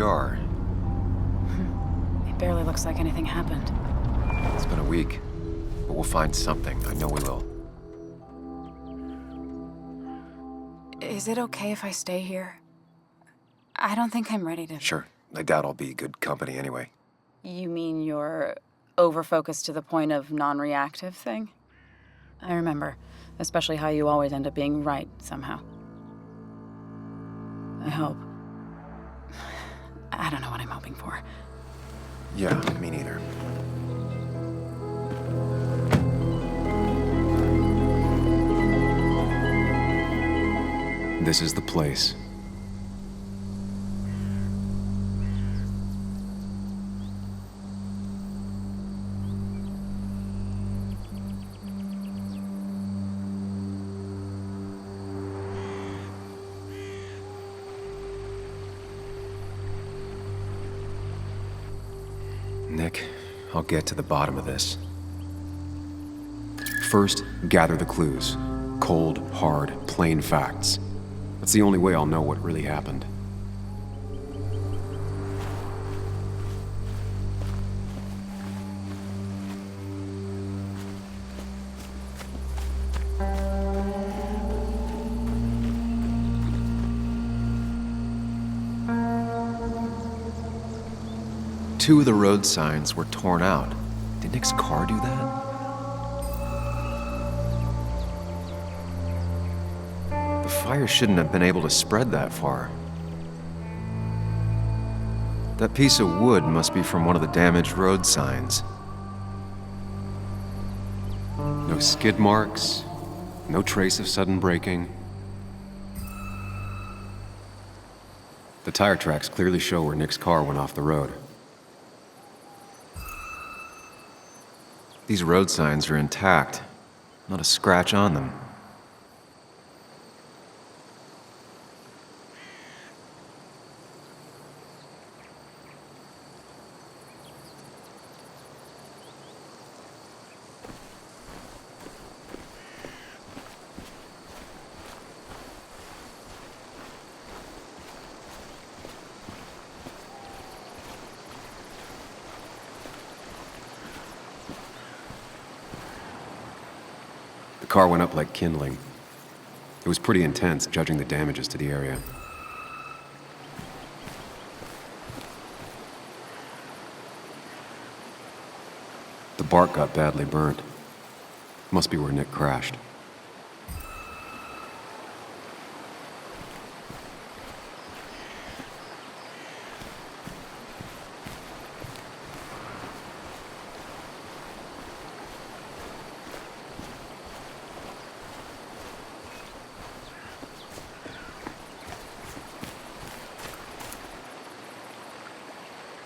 we are. It barely looks like anything happened. It's been a week, but we'll find something. I know we will. Is it okay if I stay here? I don't think I'm ready to... Sure. I doubt I'll be good company anyway. You mean you're over-focused to the point of non-reactive thing? I remember, especially how you always end up being right somehow. I hope. I don't know what I'm hoping for. Yeah, me neither. This is the place. Nick, I'll get to the bottom of this. First, gather the clues. Cold, hard, plain facts. That's the only way I'll know what really happened. Two of the road signs were torn out. Did Nick's car do that? The fire shouldn't have been able to spread that far. That piece of wood must be from one of the damaged road signs. No skid marks, no trace of sudden braking. The tire tracks clearly show where Nick's car went off the road. These road signs are intact, not a scratch on them. The car went up like kindling. It was pretty intense, judging the damages to the area. The bark got badly burnt. Must be where Nick crashed.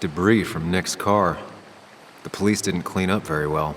Debris from Nick's car. The police didn't clean up very well.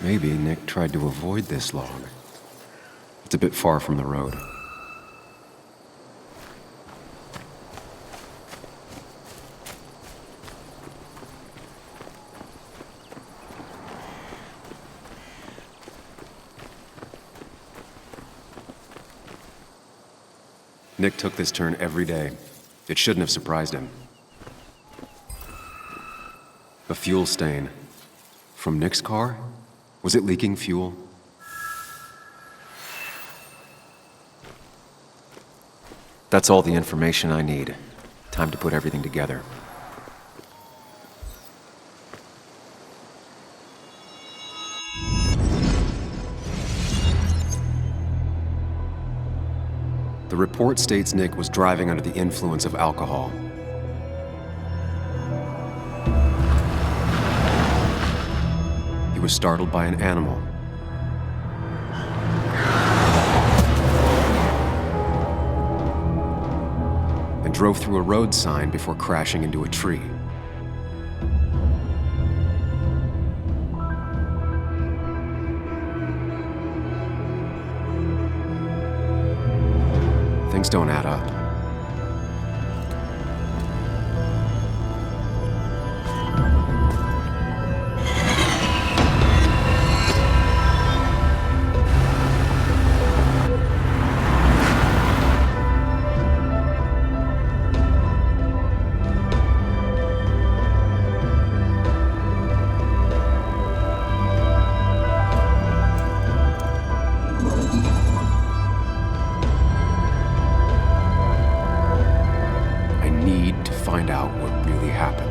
Maybe Nick tried to avoid this log. It's a bit far from the road. Nick took this turn every day. It shouldn't have surprised him. A fuel stain. From Nick's car? Was it leaking fuel? That's all the information I need. Time to put everything together. The report states Nick was driving under the influence of alcohol. He was startled by an animal. And drove through a road sign before crashing into a tree. Things don't add up. Find out what really happened.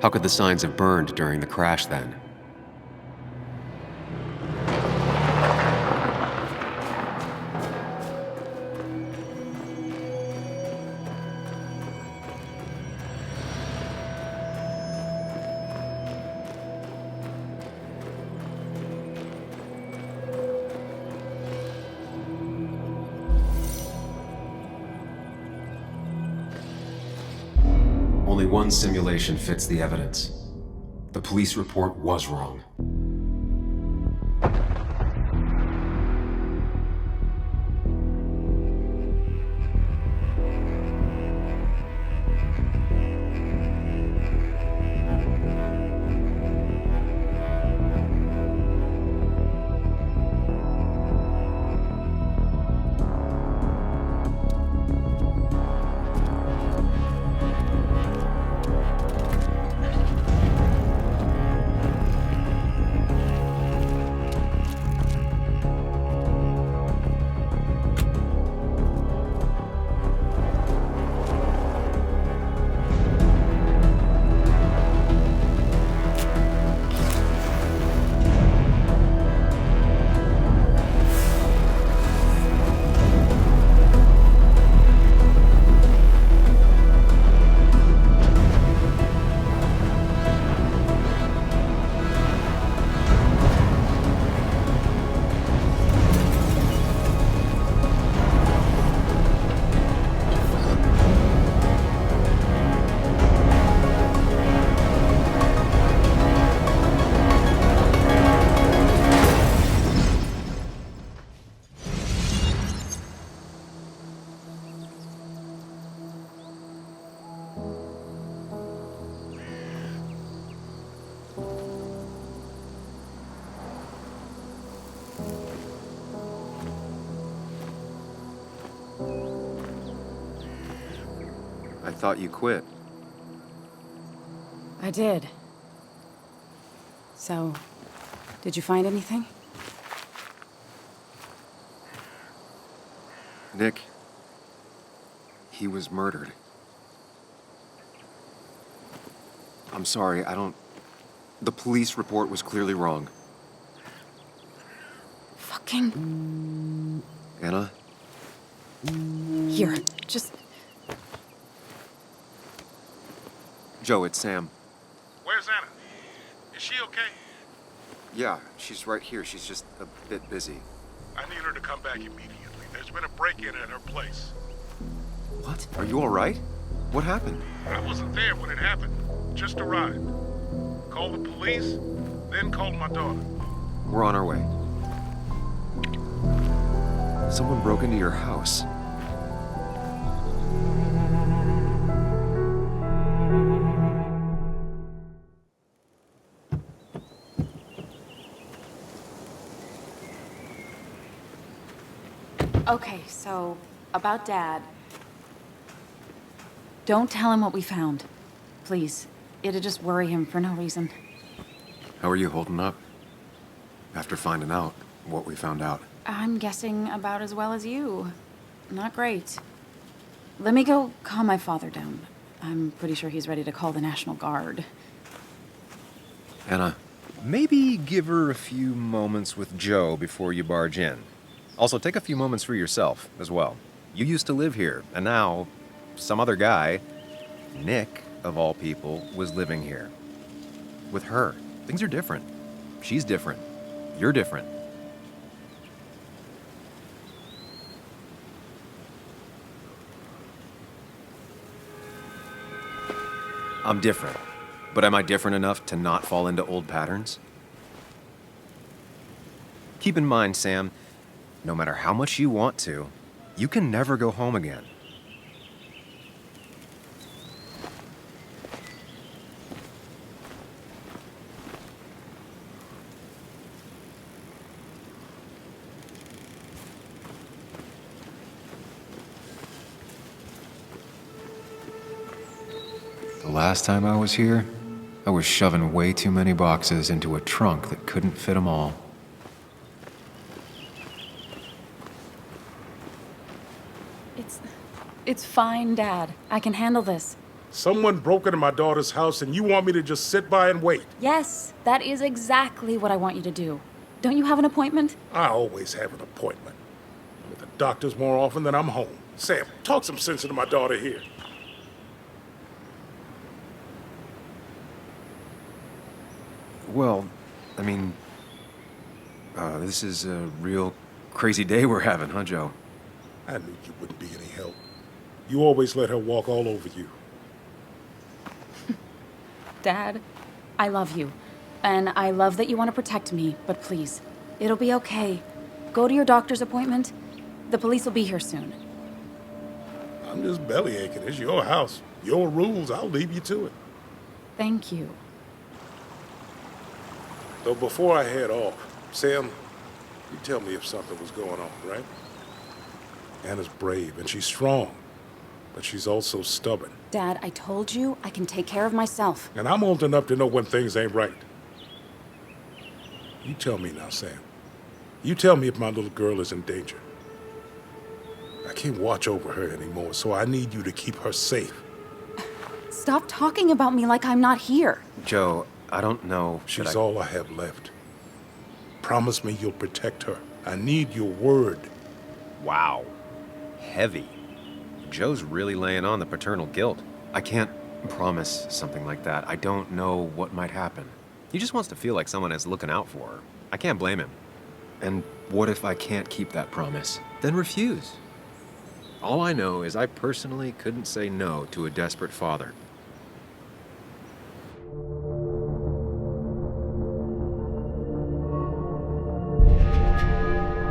How could the signs have burned during the crash then? Only one simulation fits the evidence. The police report was wrong. I thought you quit. I did. So, did you find anything? Nick, he was murdered. I'm sorry, the police report was clearly wrong. Fucking... Anna? Here, just... Joe, it's Sam. Where's Anna? Is she okay? Yeah, she's right here. She's just a bit busy. I need her to come back immediately. There's been a break-in at her place. What? Are you all right? What happened? I wasn't there when it happened. Just arrived. Called the police, then called my daughter. We're on our way. Someone broke into your house. Okay, so about Dad. Don't tell him what we found. Please. It'd just worry him for no reason. How are you holding up? After finding out what we found out. I'm guessing about as well as you. Not great. Let me go calm my father down. I'm pretty sure he's ready to call the National Guard. Anna, Maybe give her a few moments with Joe before you barge in. Also, take a few moments for yourself as well. You used to live here, and now some other guy, Nick, of all people, was living here. With her. Things are different. She's different. You're different. I'm different. But am I different enough to not fall into old patterns? Keep in mind, Sam, no matter how much you want to, you can never go home again. the last time I was here, I was shoving way too many boxes into a trunk that couldn't fit them all. It's fine, Dad. I can handle this. Someone broke into my daughter's house and you want me to just sit by and wait? Yes, that is exactly what I want you to do. Don't you have an appointment? I always have an appointment. I'm at the doctor's more often than I'm home. Sam, talk some sense into my daughter here. Well, I mean, this is a real crazy day we're having, huh, Joe? I knew you wouldn't be any help. You always let her walk all over you. Dad, I love you. And I love that you want to protect me, but please, it'll be okay. Go to your doctor's appointment. The police will be here soon. I'm just belly aching. It's your house. Your rules. I'll leave you to it. Thank you. Though before I head off, Sam, you tell me if something was going on, right? Anna's brave and she's strong, but she's also stubborn. Dad, I told you I can take care of myself. And I'm old enough to know when things ain't right. You tell me now, Sam. You tell me if my little girl is in danger. I can't watch over her anymore, so I need you to keep her safe. Stop talking about me like I'm not here. Joe, I don't know. She's all I have left. Promise me you'll protect her. I need your word. Wow. Heavy. Joe's really laying on the paternal guilt. I can't promise something like that. I don't know what might happen. He just wants to feel like someone is looking out for her. I can't blame him. And what if I can't keep that promise? Then refuse. All I know is I personally couldn't say no to a desperate father.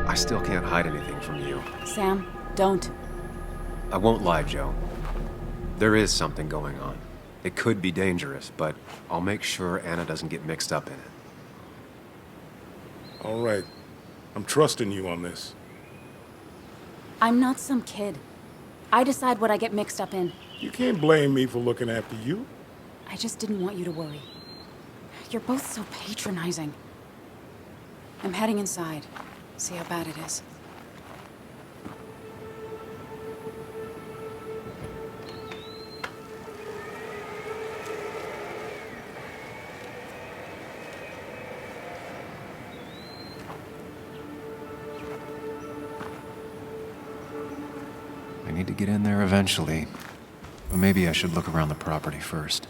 I still can't hide anything from you. Sam, don't. I won't lie, Joe. There is something going on. It could be dangerous, but I'll make sure Anna doesn't get mixed up in it. All right. I'm trusting you on this. I'm not some kid. I decide what I get mixed up in. You can't blame me for looking after you. I just didn't want you to worry. You're both so patronizing. I'm heading inside. See how bad it is. I need to get in there eventually, but maybe I should look around the property first.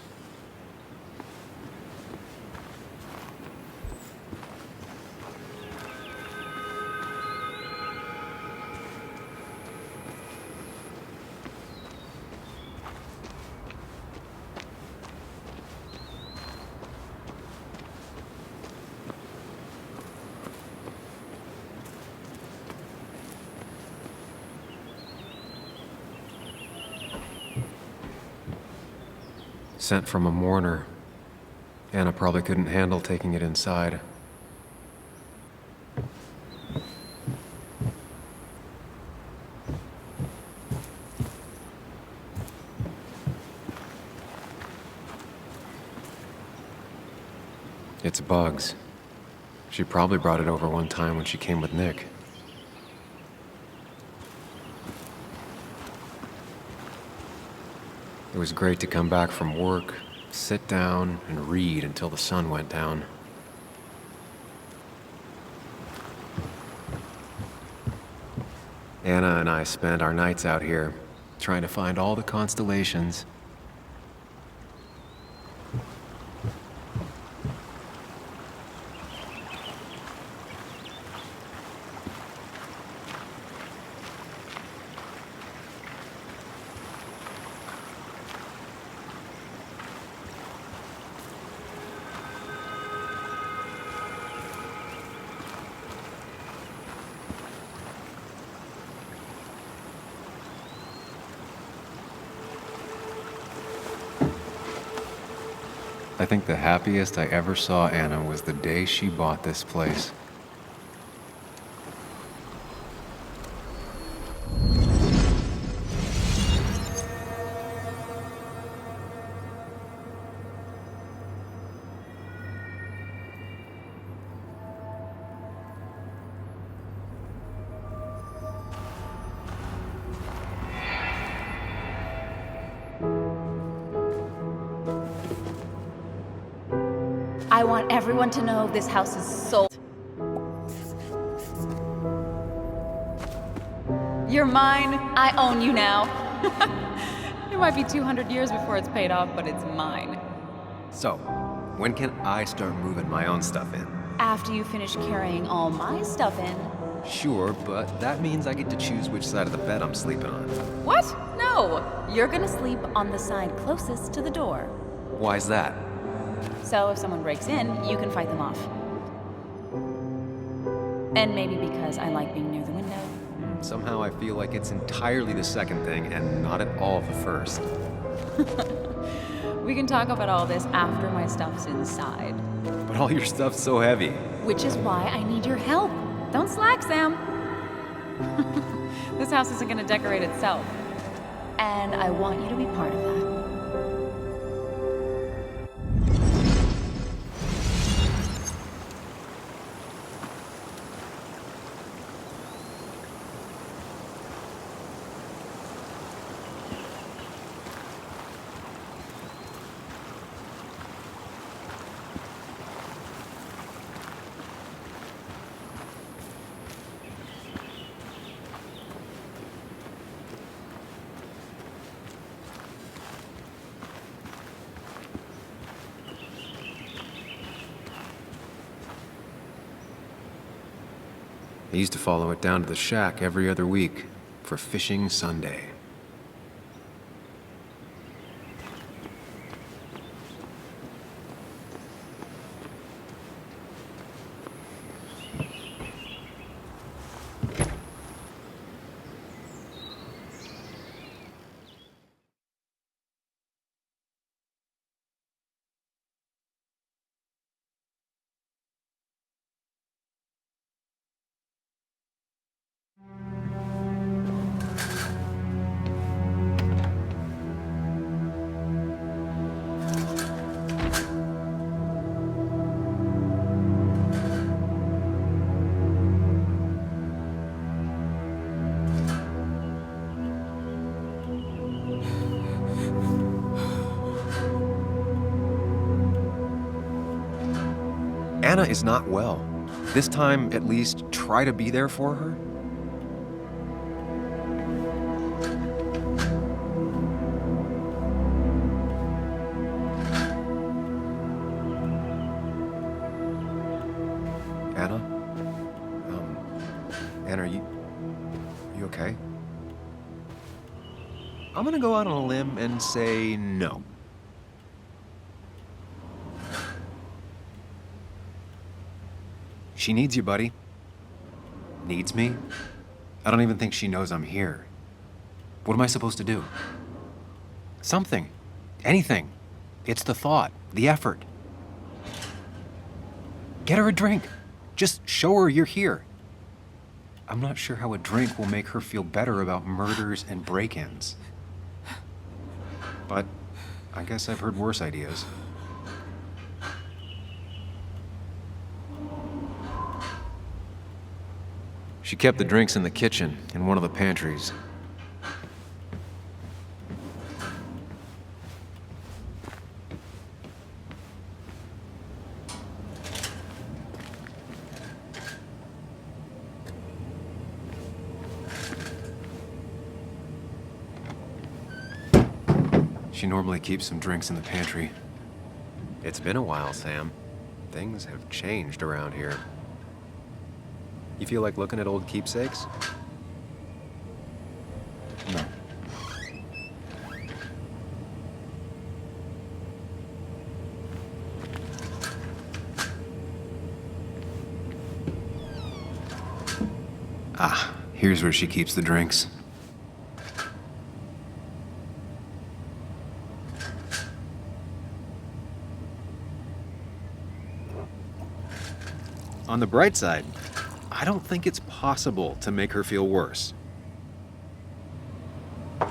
Sent from a mourner. Anna probably couldn't handle taking it inside. It's bugs. She probably brought it over one time when she came with Nick. It was great to come back from work, sit down, and read until the sun went down. Anna and I spent our nights out here, trying to find all the constellations. I think the happiest I ever saw Anna was the day she bought this place. I want everyone to know this house is sold. You're mine. I own you now. It might be 200 years before it's paid off, but it's mine. So, when can I start moving my own stuff in? After you finish carrying all my stuff in. Sure, but that means I get to choose which side of the bed I'm sleeping on. What? No! You're gonna sleep on the side closest to the door. Why's that? So if someone breaks in, you can fight them off. And maybe because I like being near the window. Somehow I feel like it's entirely the second thing and not at all the first. We can talk about all this after my stuff's inside. But all your stuff's so heavy. Which is why I need your help. Don't slack, Sam. This house isn't gonna decorate itself. And I want you to be part of that. I used to follow it down to the shack every other week for Fishing Sunday. Anna is not well. This time, at least, try to be there for her. Anna? Anna, are you okay? I'm gonna go out on a limb and say no. She needs you, buddy. Needs me? I don't even think she knows I'm here. What am I supposed to do? Something. Anything. It's the thought, the effort. Get her a drink. Just show her you're here. I'm not sure how a drink will make her feel better about murders and break-ins. But I guess I've heard worse ideas. She kept the drinks in the kitchen, in one of the pantries. She normally keeps some drinks in the pantry. It's been a while, Sam. Things have changed around here. You feel like looking at old keepsakes? No. Ah, here's where she keeps the drinks. On the bright side, I don't think it's possible to make her feel worse.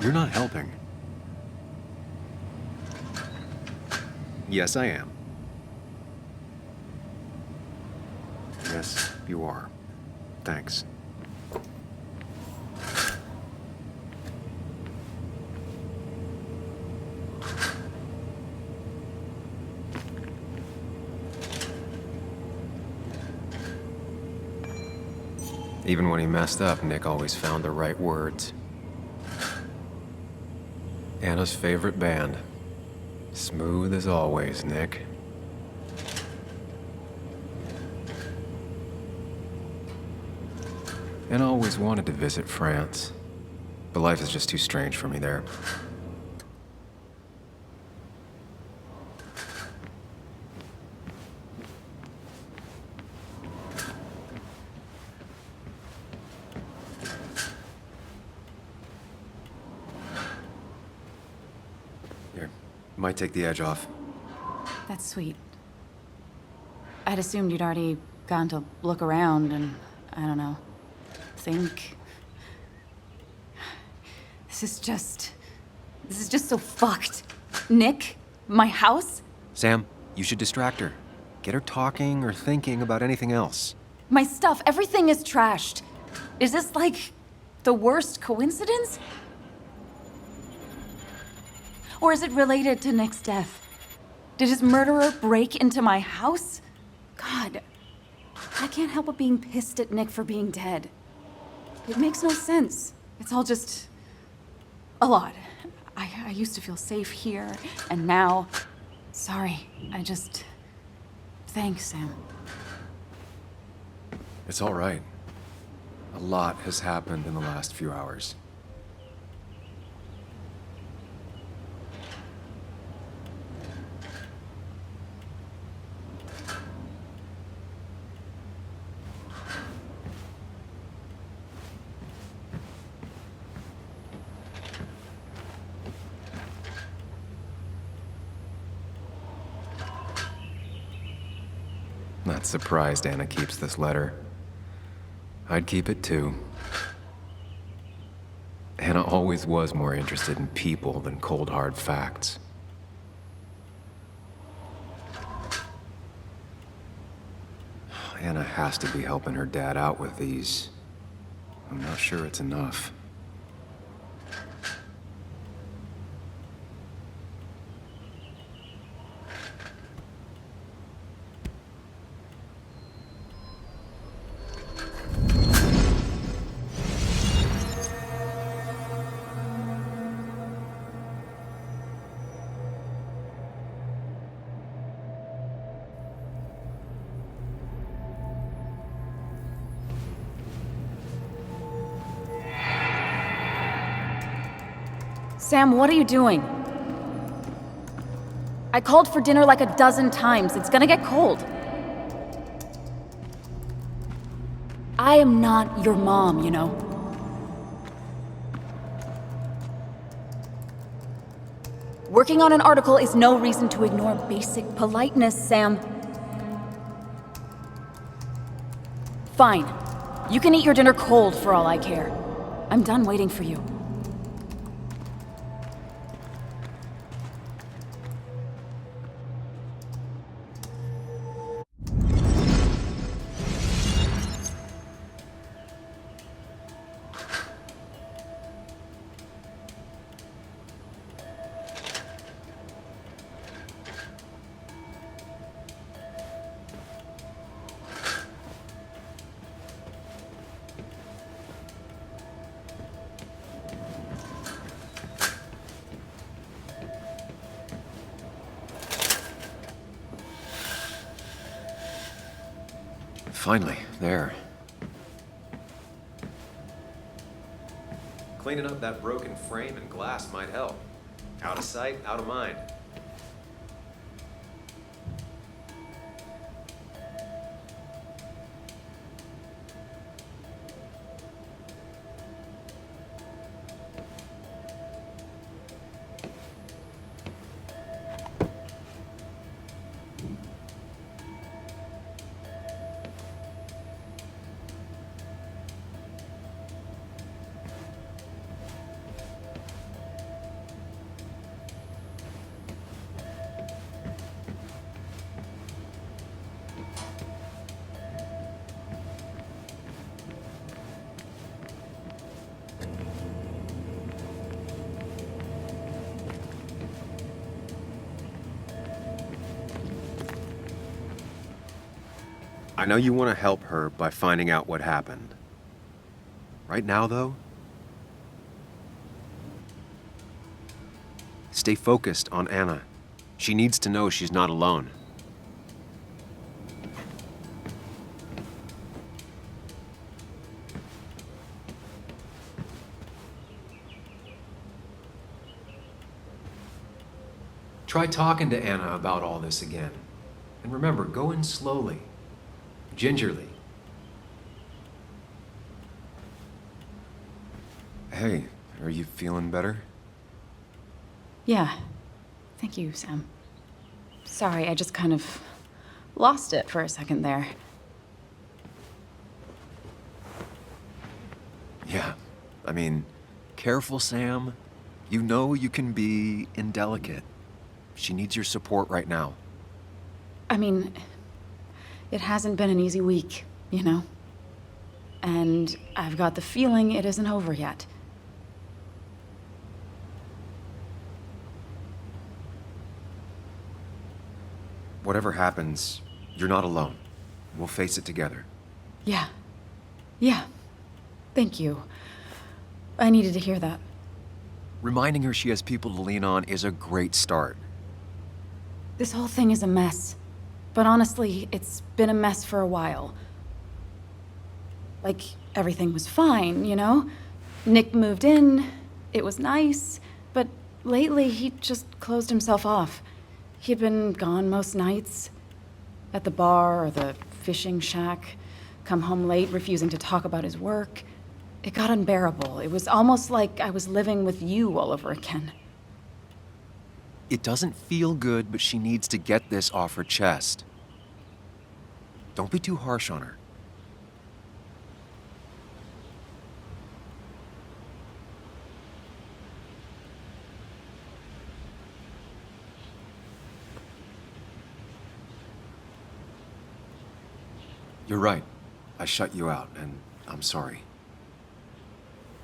You're not helping. Yes, I am. Yes, you are. Thanks. Even when he messed up, Nick always found the right words. Anna's favorite band. Smooth as always, Nick. Anna always wanted to visit France, but life is just too strange for me there. Here, might take the edge off. That's sweet. I'd assumed you'd already gone to look around and, I don't know, think. This is just so fucked. Nick? My house? Sam, you should distract her. Get her talking or thinking about anything else. My stuff, everything is trashed. Is this like the worst coincidence? Or is it related to Nick's death? Did his murderer break into my house? God, I can't help but being pissed at Nick for being dead. It makes no sense. It's all just a lot. I used to feel safe here, and now, sorry, thanks, Sam. It's all right. A lot has happened in the last few hours. Not surprised Anna keeps this letter. I'd keep it too. Anna always was more interested in people than cold hard facts. Anna has to be helping her dad out with these. I'm not sure it's enough. Sam, what are you doing? I called for dinner like a dozen times. It's gonna get cold. I am not your mom, you know. Working on an article is no reason to ignore basic politeness, Sam. Fine. You can eat your dinner cold for all I care. I'm done waiting for you. Finally, there. Cleaning up that broken frame and glass might help. Out of sight, out of mind. I know you want to help her by finding out what happened. Right now, though, stay focused on Anna. She needs to know she's not alone. Try talking to Anna about all this again. And remember, go in slowly. Gingerly. Hey, are you feeling better? Yeah. Thank you, Sam. Sorry, I just kind of lost it for a second there. Yeah. I mean, careful, Sam. You know you can be indelicate. She needs your support right now. I mean, it hasn't been an easy week, you know? And I've got the feeling it isn't over yet. Whatever happens, you're not alone. We'll face it together. Yeah. Yeah. Thank you. I needed to hear that. Reminding her she has people to lean on is a great start. This whole thing is a mess. But honestly, it's been a mess for a while. Like, everything was fine, you know? Nick moved in, it was nice, but lately he just closed himself off. He'd been gone most nights. At the bar or the fishing shack, come home late, refusing to talk about his work. It got unbearable. It was almost like I was living with you all over again. It doesn't feel good, but she needs to get this off her chest. Don't be too harsh on her. You're right. I shut you out, and I'm sorry.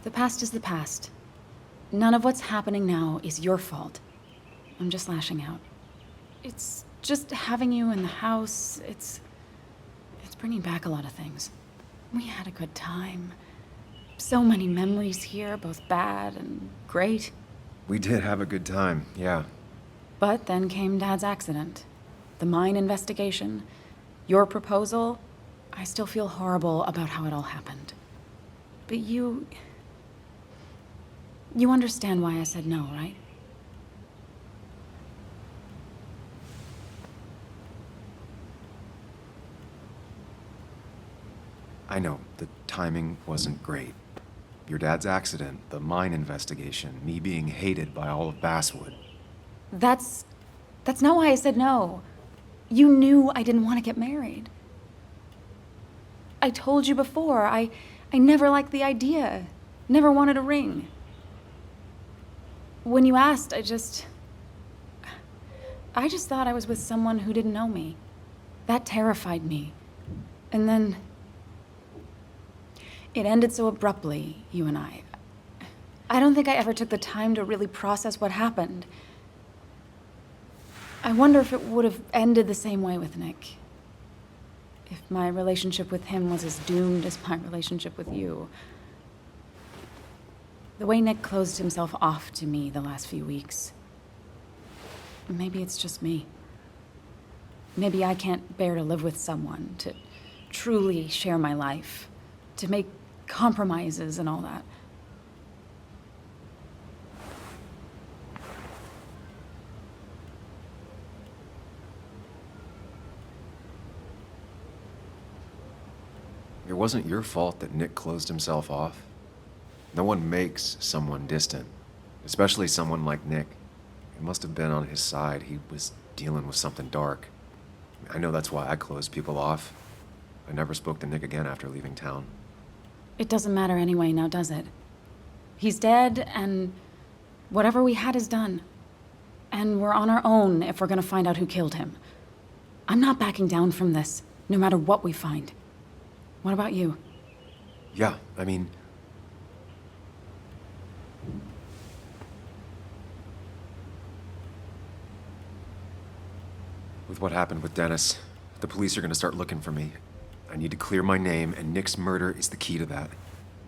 The past is the past. None of what's happening now is your fault. I'm just lashing out. It's just having you in the house, it's bringing back a lot of things. We had a good time. So many memories here, both bad and great. We did have a good time, yeah. But then came Dad's accident. The mine investigation. Your proposal. I still feel horrible about how it all happened. But you understand why I said no, right? I know, the timing wasn't great. Your dad's accident, the mine investigation, me being hated by all of Basswood. That's not why I said no. You knew I didn't want to get married. I told you before, I never liked the idea. Never wanted a ring. When you asked, I just thought I was with someone who didn't know me. That terrified me. And then it ended so abruptly, you and I. I don't think I ever took the time to really process what happened. I wonder if it would have ended the same way with Nick. If my relationship with him was as doomed as my relationship with you. The way Nick closed himself off to me the last few weeks. Maybe it's just me. Maybe I can't bear to live with someone, to truly share my life, to make compromises and all that. It wasn't your fault that Nick closed himself off. No one makes someone distant, especially someone like Nick. It must have been on his side. He was dealing with something dark. I know that's why I closed people off. I never spoke to Nick again after leaving town. It doesn't matter anyway, now does it? He's dead, and whatever we had is done. And we're on our own if we're gonna find out who killed him. I'm not backing down from this, no matter what we find. What about you? Yeah, I mean... With what happened with Dennis, the police are gonna start looking for me. I need to clear my name, and Nick's murder is the key to that.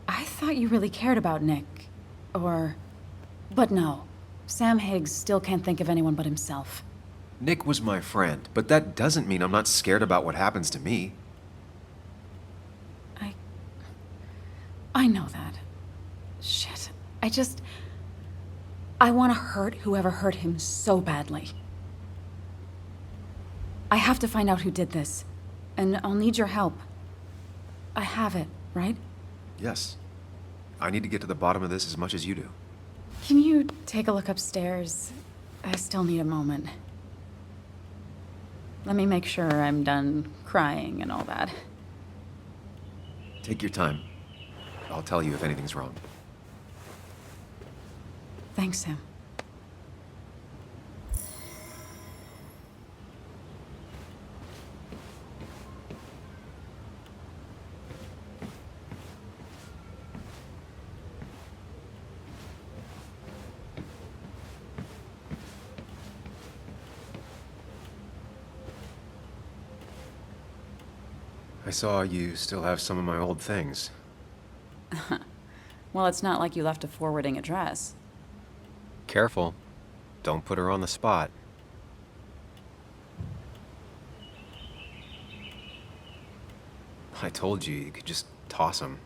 I thought you really cared about Nick. But no. Sam Higgs still can't think of anyone but himself. Nick was my friend, but that doesn't mean I'm not scared about what happens to me. I know that. Shit. I want to hurt whoever hurt him so badly. I have to find out who did this, and I'll need your help. I have it, right? Yes. I need to get to the bottom of this as much as you do. Can you take a look upstairs? I still need a moment. Let me make sure I'm done crying and all that. Take your time. I'll tell you if anything's wrong. Thanks, Sam. I saw you still have some of my old things. Well, it's not like you left a forwarding address. Careful. Don't put her on the spot. I told you you could just toss them.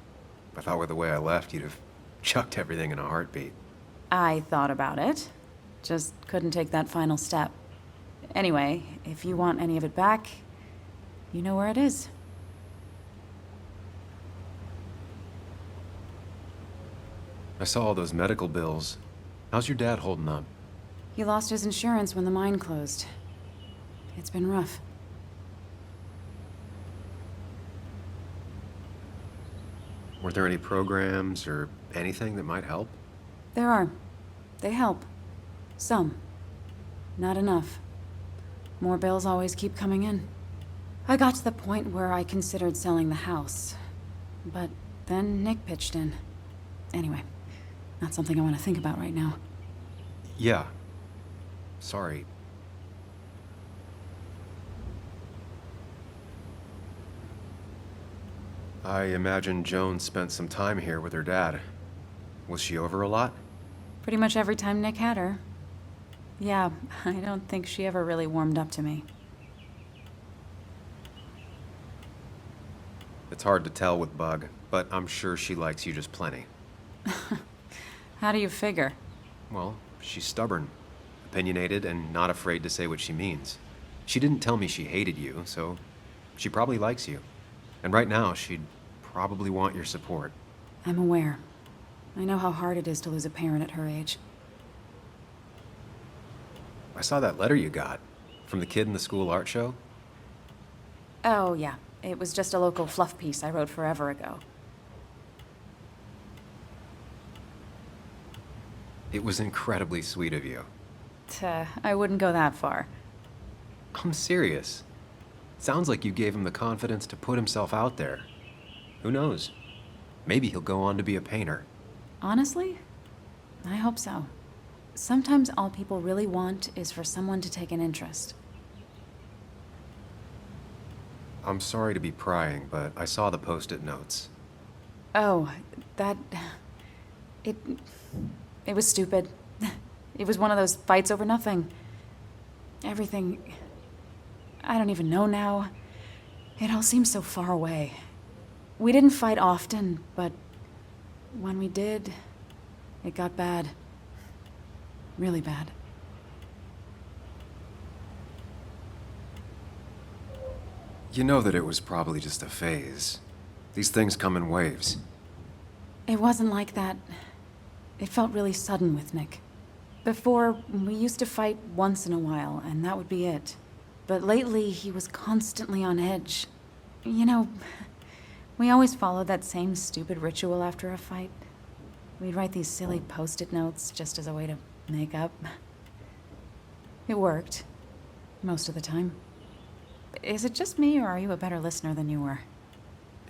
I thought with the way I left, you'd have chucked everything in a heartbeat. I thought about it. Just couldn't take that final step. Anyway, if you want any of it back, you know where it is. I saw all those medical bills. How's your dad holding up? He lost his insurance when the mine closed. It's been rough. Were there any programs or anything that might help? There are. They help. Some. Not enough. More bills always keep coming in. I got to the point where I considered selling the house. But then Nick pitched in. Anyway, not something I want to think about right now. Yeah. Sorry. I imagine Joan spent some time here with her dad. Was she over a lot? Pretty much every time Nick had her. Yeah, I don't think she ever really warmed up to me. It's hard to tell with Bug, but I'm sure she likes you just plenty. How do you figure? Well, she's stubborn, opinionated, and not afraid to say what she means. She didn't tell me she hated you, so she probably likes you. And right now, she'd probably want your support. I'm aware. I know how hard it is to lose a parent at her age. I saw that letter you got from the kid in the school art show. Oh, yeah. It was just a local fluff piece I wrote forever ago. It was incredibly sweet of you. I wouldn't go that far. I'm serious. Sounds like you gave him the confidence to put himself out there. Who knows? Maybe he'll go on to be a painter. Honestly, I hope so. Sometimes all people really want is for someone to take an interest. I'm sorry to be prying, but I saw the post-it notes. Oh, that... It was stupid. It was one of those fights over nothing. Everything... I don't even know now. It all seems so far away. We didn't fight often, but when we did, it got bad. Really bad. You know that it was probably just a phase. These things come in waves. It wasn't like that. It felt really sudden with Nick. Before, we used to fight once in a while, and that would be it. But lately, he was constantly on edge. You know, we always followed that same stupid ritual after a fight. We'd write these silly post-it notes just as a way to make up. It worked. Most of the time. Is it just me, or are you a better listener than you were?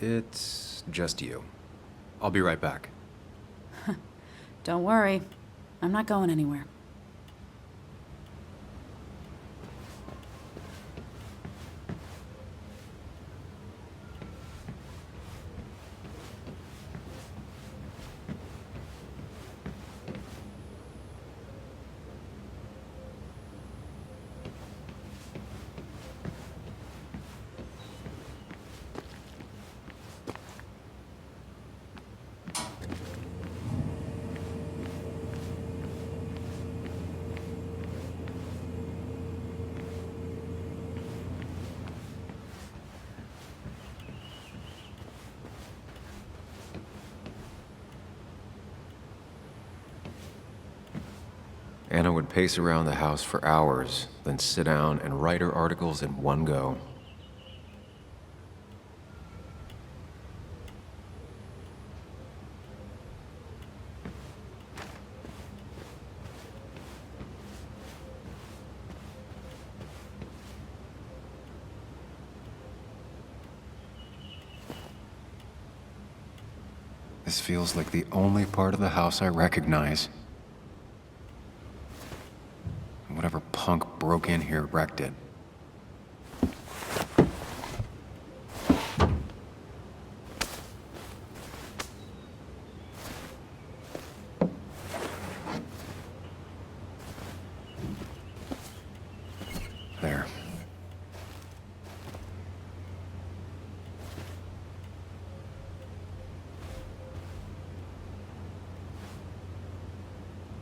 It's just you. I'll be right back. Don't worry. I'm not going anywhere. Anna would pace around the house for hours, then sit down and write her articles in one go. This feels like the only part of the house I recognize. Whatever punk broke in here wrecked it. There.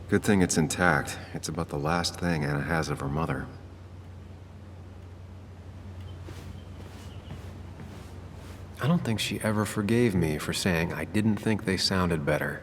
Good thing it's intact. It's about the last thing Anna has of her mother. I don't think she ever forgave me for saying I didn't think they sounded better.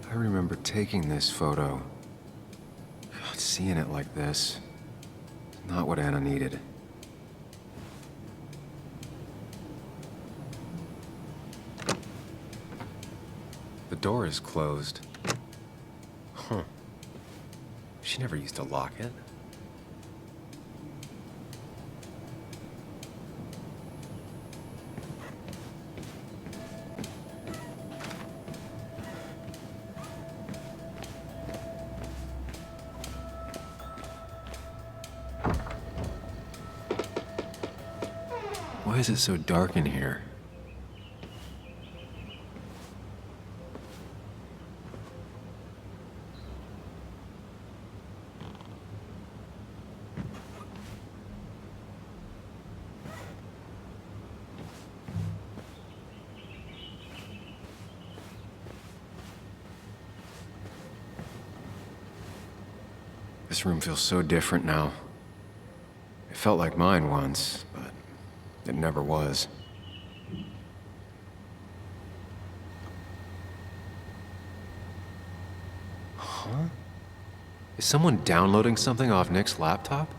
I remember taking this photo. God, seeing it like this. Not what Anna needed. The door is closed. Huh. She never used to lock it. Why is it so dark in here? This room feels so different now. It felt like mine once, but it never was. Huh? Is someone downloading something off Nick's laptop?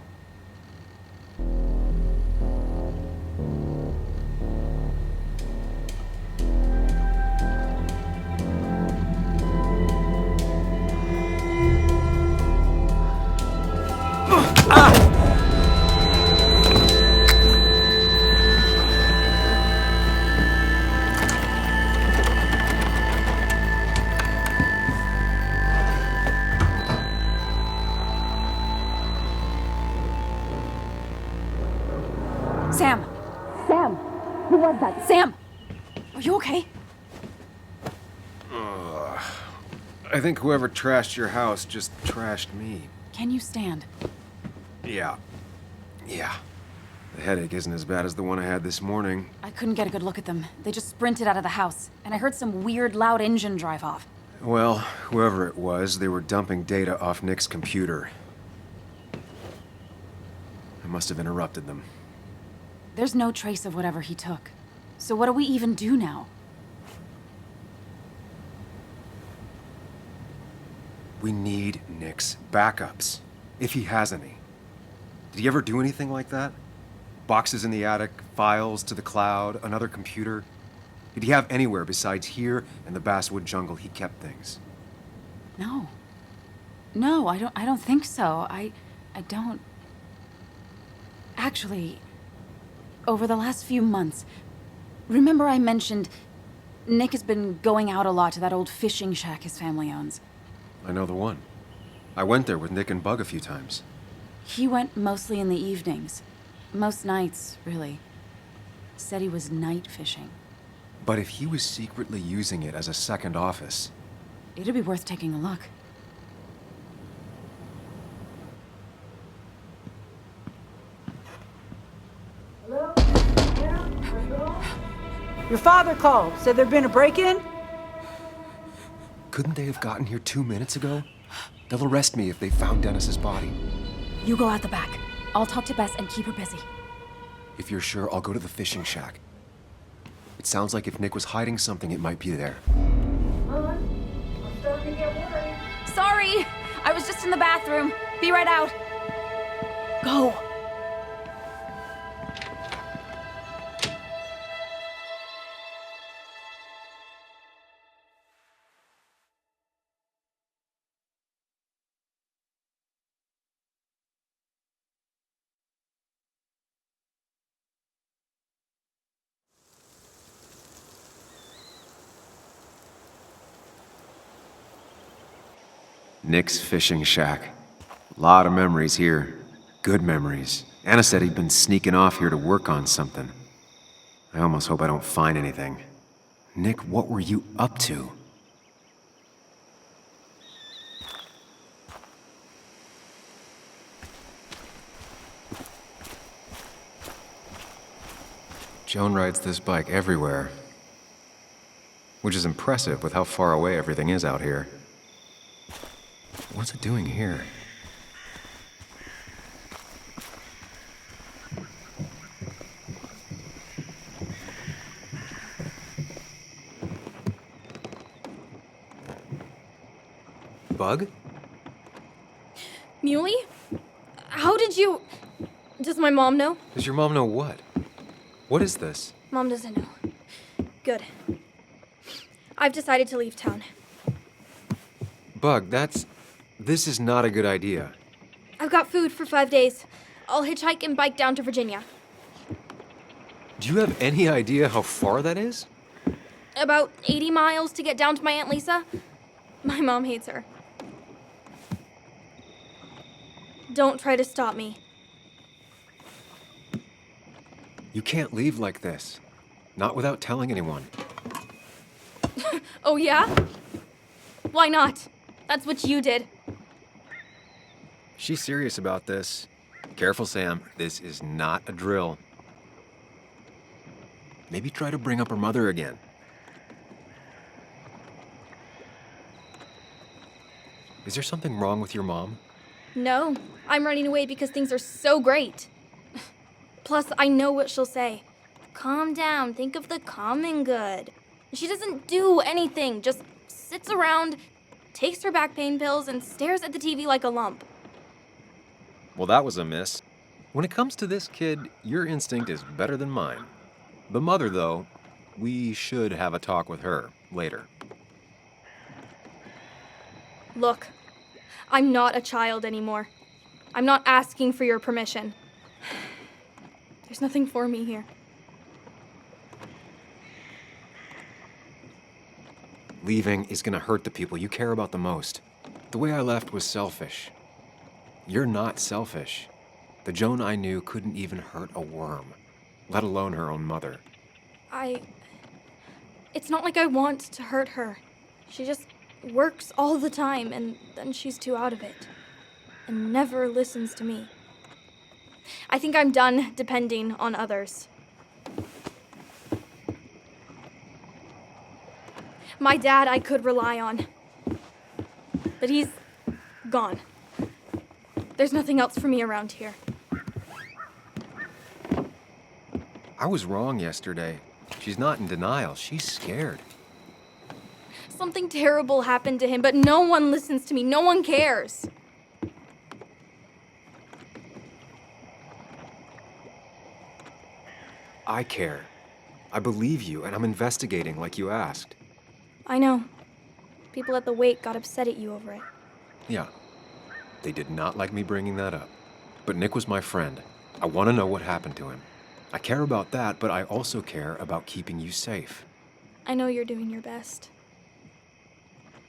Sam! Sam! Who was that? Sam! Are you okay? I think whoever trashed your house just trashed me. Can you stand? Yeah. The headache isn't as bad as the one I had this morning. I couldn't get a good look at them. They just sprinted out of the house, and I heard some weird, loud engine drive off. Well, whoever it was, they were dumping data off Nick's computer. I must have interrupted them. There's no trace of whatever he took. So what do we even do now? We need Nick's backups, if he has any. Did he ever do anything like that? Boxes in the attic, files to the cloud, another computer? Did he have anywhere besides here and the basswood jungle he kept things? No. No, I don't think so. I don't... Actually, over the last few months, remember I mentioned Nick has been going out a lot to that old fishing shack his family owns. I know the one. I went there with Nick and Bug a few times. He went mostly in the evenings. Most nights, really. Said he was night fishing. But if he was secretly using it as a second office... It'd be worth taking a look. Hello? Yeah? Your father called. Said there'd been a break-in? Couldn't they have gotten here 2 minutes ago? They'll arrest me if they found Dennis's body. You go out the back. I'll talk to Bess and keep her busy. If you're sure, I'll go to the fishing shack. It sounds like if Nick was hiding something, it might be there. I'm starting to get worried. Sorry! I was just in the bathroom. Be right out. Go. Nick's fishing shack. Lot of memories here. Good memories. Anna said he'd been sneaking off here to work on something. I almost hope I don't find anything. Nick, what were you up to? Joan rides this bike everywhere. Which is impressive with how far away everything is out here. What's it doing here? Bug? Muley? How did you... Does my mom know? Does your mom know what? What is this? Mom doesn't know. Good. I've decided to leave town. Bug, this is not a good idea. I've got food for 5 days. I'll hitchhike and bike down to Virginia. Do you have any idea how far that is? About 80 miles to get down to my Aunt Lisa. My mom hates her. Don't try to stop me. You can't leave like this. Not without telling anyone. Oh, yeah? Why not? That's what you did. She's serious about this. Careful, Sam. This is not a drill. Maybe try to bring up her mother again. Is there something wrong with your mom? No, I'm running away because things are so great. Plus, I know what she'll say. Calm down, think of the common good. She doesn't do anything, just sits around, takes her back pain pills, and stares at the TV like a lump. Well, that was a miss. When it comes to this kid, your instinct is better than mine. The mother, though, we should have a talk with her later. Look, I'm not a child anymore. I'm not asking for your permission. There's nothing for me here. Leaving is gonna hurt the people you care about the most. The way I left was selfish. You're not selfish. The Joan I knew couldn't even hurt a worm, let alone her own mother. It's not like I want to hurt her. She just works all the time, and then she's too out of it. And never listens to me. I think I'm done depending on others. My dad I could rely on. But he's gone. There's nothing else for me around here. I was wrong yesterday. She's not in denial. She's scared. Something terrible happened to him, but no one listens to me. No one cares. I care. I believe you, and I'm investigating like you asked. I know. People at the wake got upset at you over it. Yeah. They did not like me bringing that up. But Nick was my friend. I want to know what happened to him. I care about that, but I also care about keeping you safe. I know you're doing your best.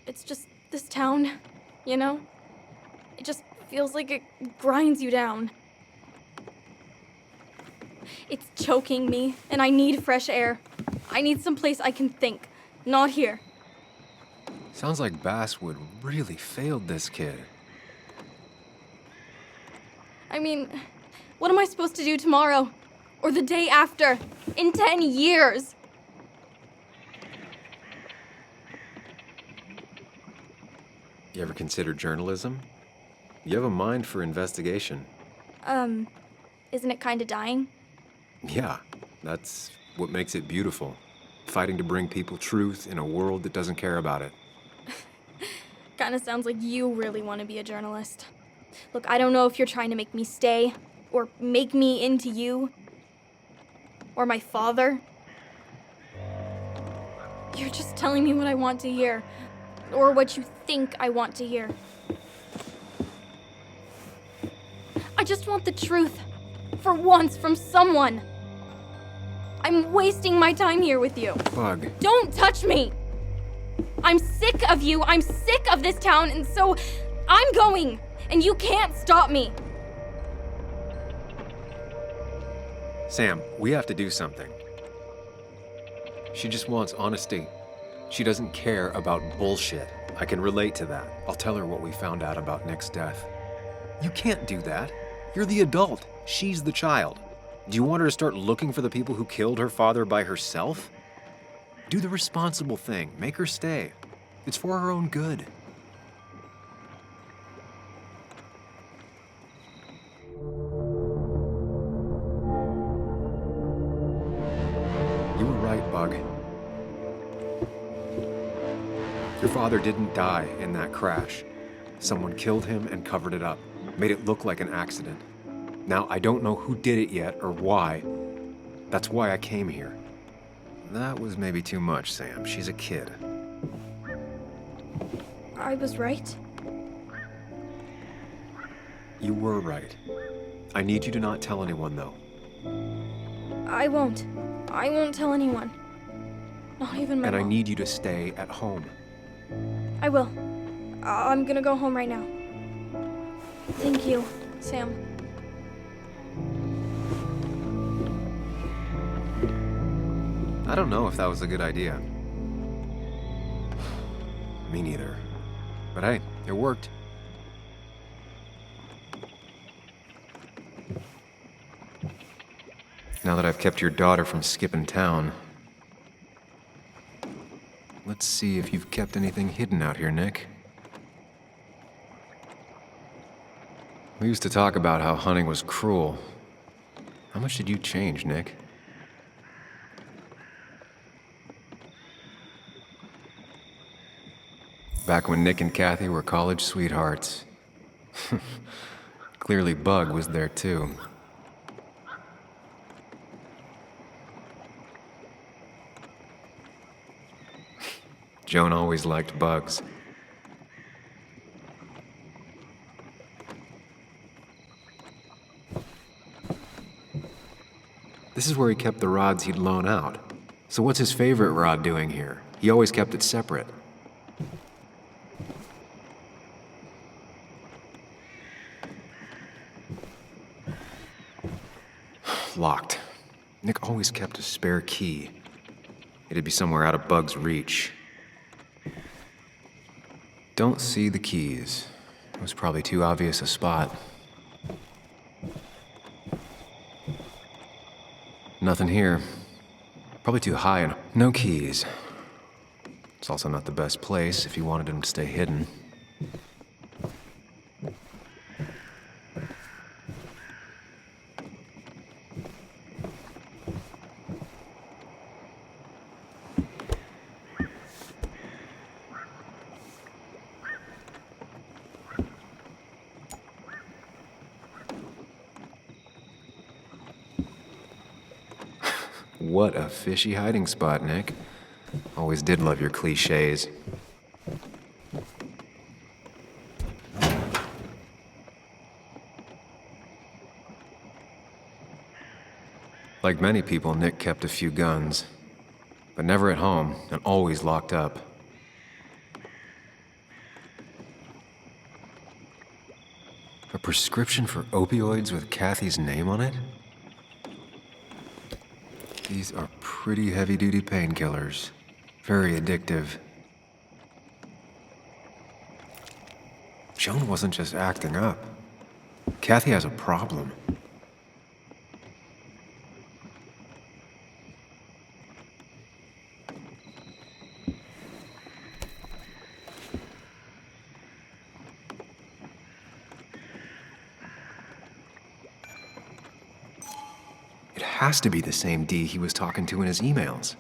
It's just this town, you know? It just feels like it grinds you down. It's choking me, and I need fresh air. I need someplace I can think, not here. Sounds like Basswood really failed this kid. I mean, what am I supposed to do tomorrow? Or the day after? In 10 years? You ever consider journalism? You have a mind for investigation. Isn't it kinda dying? Yeah, that's what makes it beautiful. Fighting to bring people truth in a world that doesn't care about it. Kinda sounds like you really want to be a journalist. Look, I don't know if you're trying to make me stay, or make me into you, or my father. You're just telling me what I want to hear, or what you think I want to hear. I just want the truth, for once, from someone. I'm wasting my time here with you. Bug. Don't touch me! I'm sick of you, I'm sick of this town, and so I'm going, and you can't stop me. Sam, we have to do something. She just wants honesty. She doesn't care about bullshit. I can relate to that. I'll tell her what we found out about Nick's death. You can't do that. You're the adult. She's the child. Do you want her to start looking for the people who killed her father by herself? Do the responsible thing. Make her stay. It's for her own good. You were right, Bug. Your father didn't die in that crash. Someone killed him and covered it up, made it look like an accident. Now, I don't know who did it yet or why. That's why I came here. That was maybe too much, Sam. She's a kid. I was right. You were right. I need you to not tell anyone, though. I won't. I won't tell anyone. Not even my And I mom. need you to stay at home. I will. I'm gonna go home right now. Thank you, Sam. I don't know if that was a good idea. Me neither. But hey, it worked. Now that I've kept your daughter from skipping town, let's see if you've kept anything hidden out here, Nick. We used to talk about how hunting was cruel. How much did you change, Nick? Back when Nick and Kathy were college sweethearts. Clearly Bug was there too. Joan always liked bugs. This is where he kept the rods he'd loan out. So what's his favorite rod doing here? He always kept it separate. Locked. Nick always kept a spare key. It'd be somewhere out of Bug's reach. Don't see the keys. It was probably too obvious a spot. Nothing here. Probably too high and no keys. It's also not the best place if you wanted him to stay hidden. What a fishy hiding spot, Nick. Always did love your cliches. Like many people, Nick kept a few guns, but never at home and always locked up. A prescription for opioids with Kathy's name on it? These are pretty heavy-duty painkillers. Very addictive. Joan wasn't just acting up. Kathy has a problem. It has to be the same D he was talking to in his emails.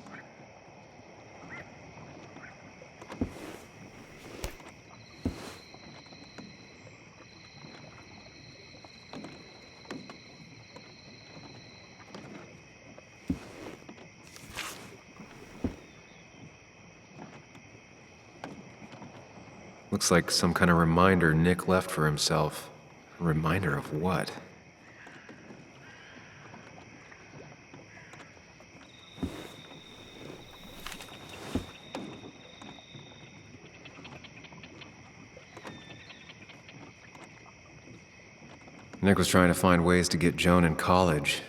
Looks like some kind of reminder Nick left for himself. A reminder of what? Nick was trying to find ways to get Joan in college.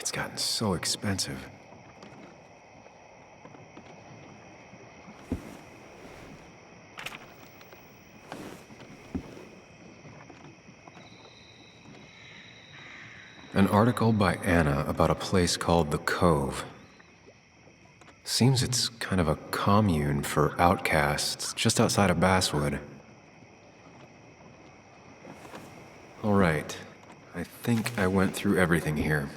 It's gotten so expensive. An article by Anna about a place called The Cove. Seems it's kind of a commune for outcasts just outside of Basswood. All right, I think I went through everything here.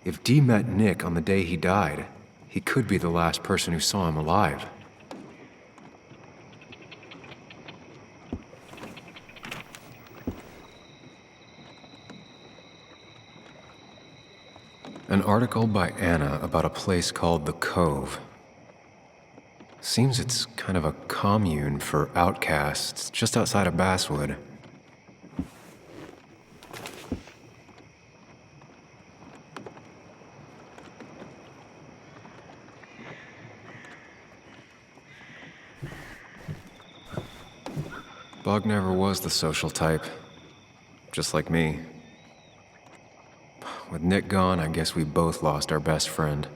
If Dee met Nick on the day he died, he could be the last person who saw him alive. An article by Anna about a place called The Cove. Seems it's kind of a commune for outcasts just outside of Basswood. Bug never was the social type. Just like me. With Nick gone, I guess we both lost our best friend.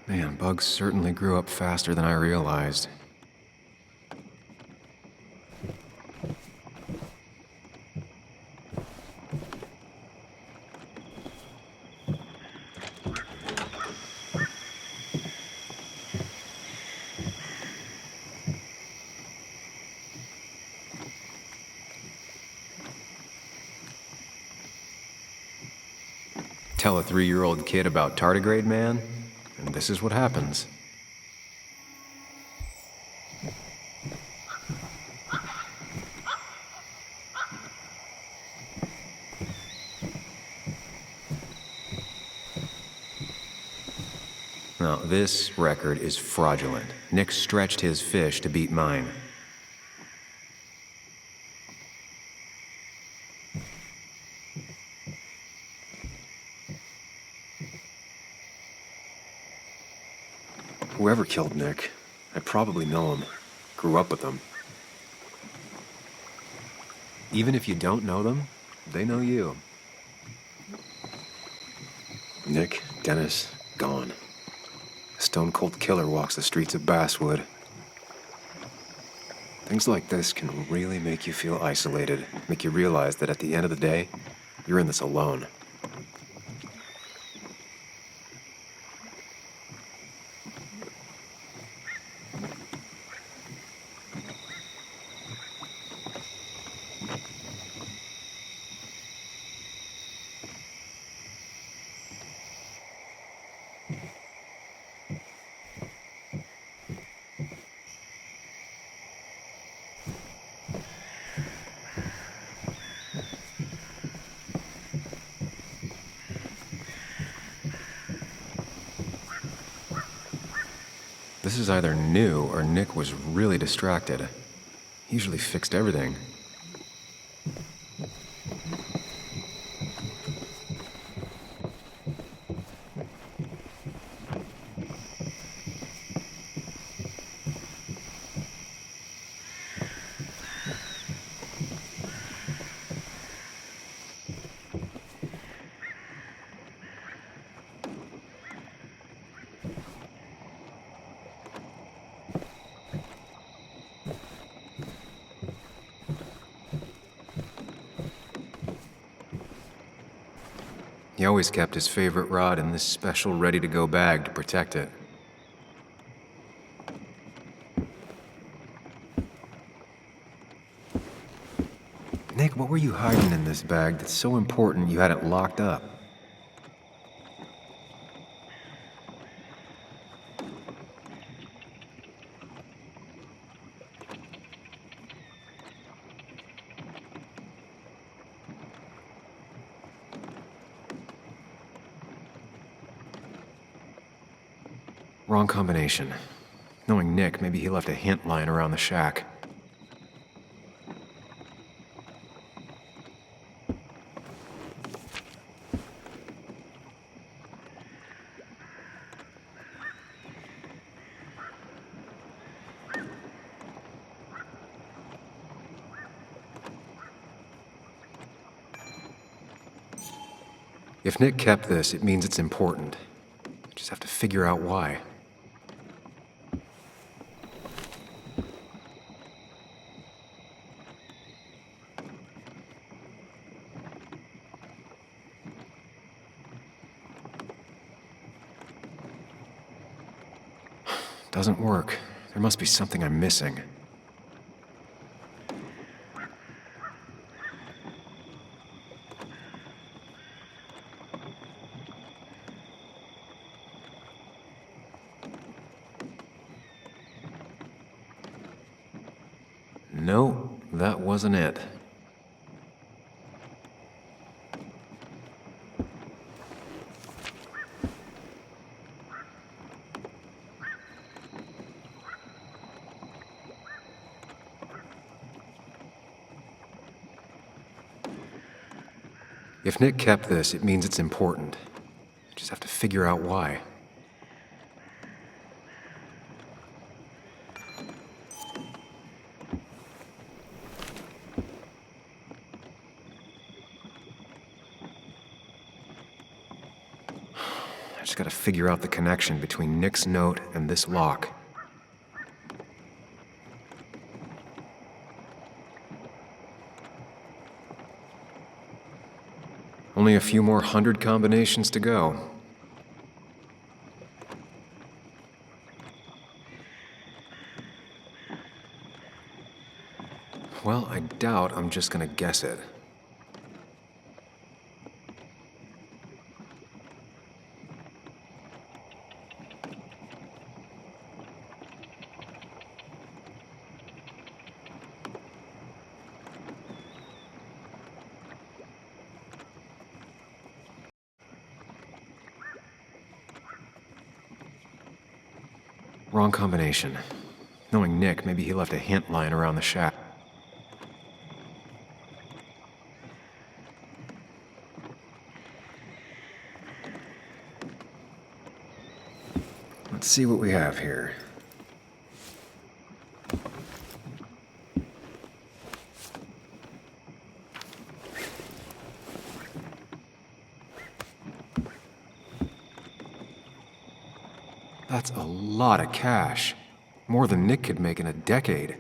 Man, Bug certainly grew up faster than I realized. Tell a 3-year-old kid about tardigrade man, and this is what happens. Now, this record is fraudulent. Nick stretched his fish to beat mine. Whoever killed Nick, I probably know him. Grew up with them. Even if you don't know them, they know you. Nick, Dennis, gone. A stone-cold killer walks the streets of Basswood. Things like this can really make you feel isolated, make you realize that at the end of the day, you're in this alone. This is either new or Nick was really distracted. He usually fixed everything. He always kept his favorite rod in this special ready-to-go bag to protect it. Nick, what were you hiding in this bag that's so important you had it locked up? Wrong combination. Knowing Nick, maybe he left a hint lying around the shack. If Nick kept this, it means it's important. Just have to figure out why. Doesn't work. There must be something I'm missing. No, that wasn't it. If Nick kept this, it means it's important. Just have to figure out why. Gotta figure out the connection between Nick's note and this lock. Only a few more 100 combinations to go. Well, I doubt I'm just gonna guess it. Wrong combination. Knowing Nick, maybe he left a hint lying around the shack. Let's see what we have here. That's a lot of cash. More than Nick could make in a decade.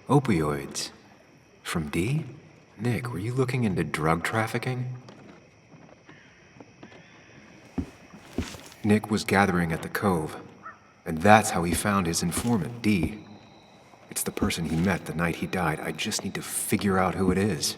Opioids. From D? Nick, were you looking into drug trafficking? Nick was gathering at the Cove, and that's how he found his informant, D. It's the person he met the night he died. I just need to figure out who it is.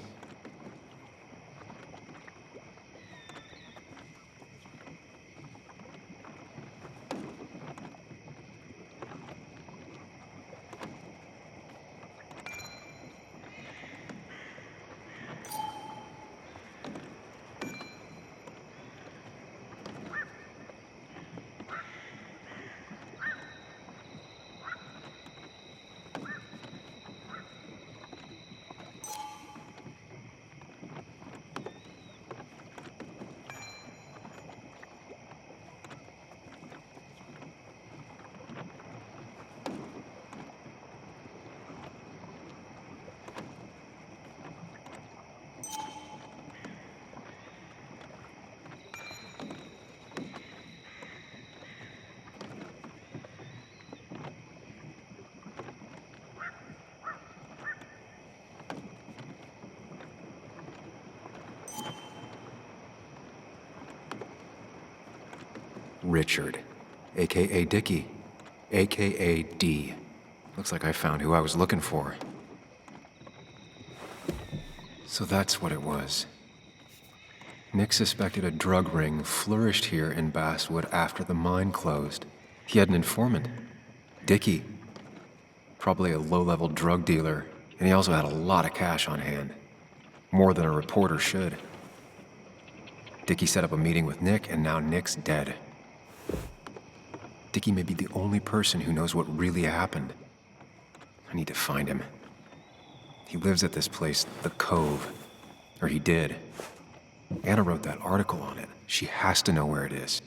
Richard, aka Dickie, aka D. Looks like I found who I was looking for. So that's what it was. Nick suspected a drug ring flourished here in Basswood after the mine closed. He had an informant, Dickie. Probably a low-level drug dealer, and he also had a lot of cash on hand. More than a reporter should. Dickie set up a meeting with Nick, and now Nick's dead. Dickie may be the only person who knows what really happened. I need to find him. He lives at this place, the Cove. Or he did. Anna wrote that article on it. She has to know where it is.